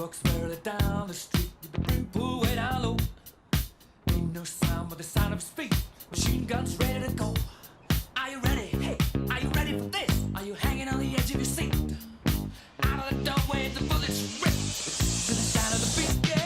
trucks barely down the street with the brim pulled way down low. Ain't no sound but the sound of speed. Machine guns ready to go. Are you ready? Hey, are you ready for this? Are you hanging on the edge of your seat? Out of the doorway, the bullets rip to the sound of the beat. Yeah.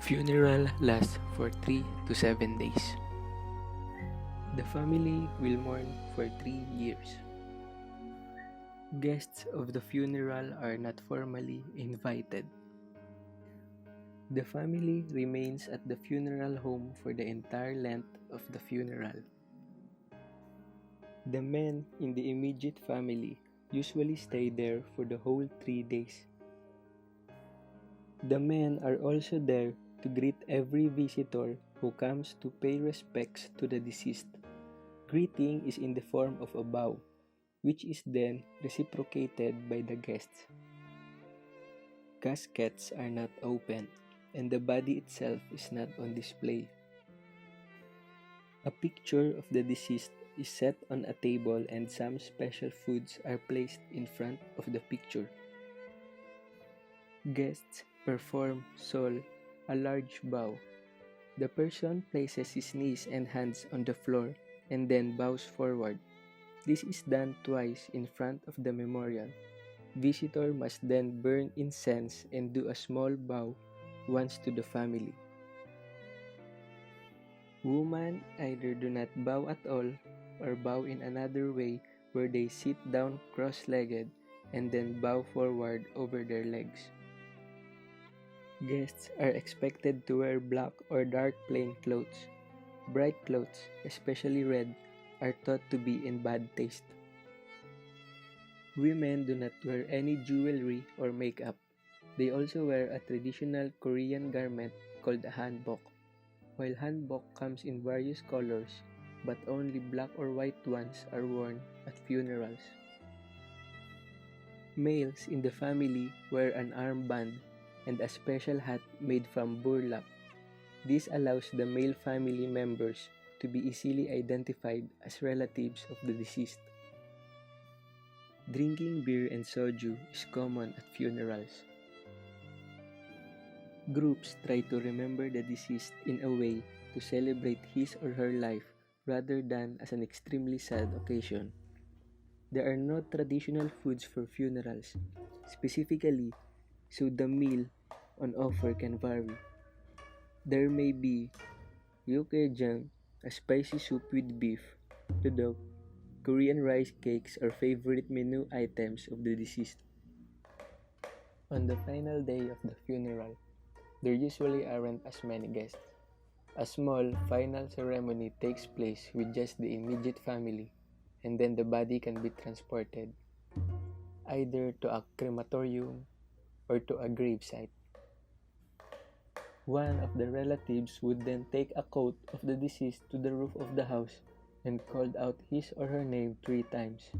Funeral lasts for 3 to 7 days. The family will mourn for 3 years. Guests of the funeral are not formally invited. The family remains at the funeral home for the entire length of the funeral. The men in the immediate family usually stay there for the whole 3 days. The men are also there to greet every visitor who comes to pay respects to the deceased. Greeting is in the form of a bow, which is then reciprocated by the guests. Caskets are not open, and the body itself is not on display. A picture of the deceased is set on a table and some special foods are placed in front of the picture. Guests perform sol, a large bow. The person places his knees and hands on the floor and then bows forward. This is done twice in front of the memorial. Visitor must then burn incense and do a small bow once to the family. Women either do not bow at all or bow in another way where they sit down cross-legged and then bow forward over their legs. Guests are expected to wear black or dark plain clothes. Bright clothes, especially red, are thought to be in bad taste. Women do not wear any jewelry or makeup. They also wear a traditional Korean garment called a hanbok. While hanbok comes in various colors, but only black or white ones are worn at funerals. Males in the family wear an armband and a special hat made from burlap. This allows the male family members to be easily identified as relatives of the deceased. Drinking beer and soju is common at funerals. Groups try to remember the deceased in a way to celebrate his or her life rather than as an extremely sad occasion. There are no traditional foods for funerals, specifically, so the meal on offer can vary. There may be Ryukgaejang, a spicy soup with beef, tudok, Korean rice cakes or favorite menu items of the deceased. On the final day of the funeral, there usually aren't as many guests. A small final ceremony takes place with just the immediate family, and then the body can be transported either to a crematorium or to a gravesite. One of the relatives would then take a coat of the deceased to the roof of the house and called out his or her name 3 times.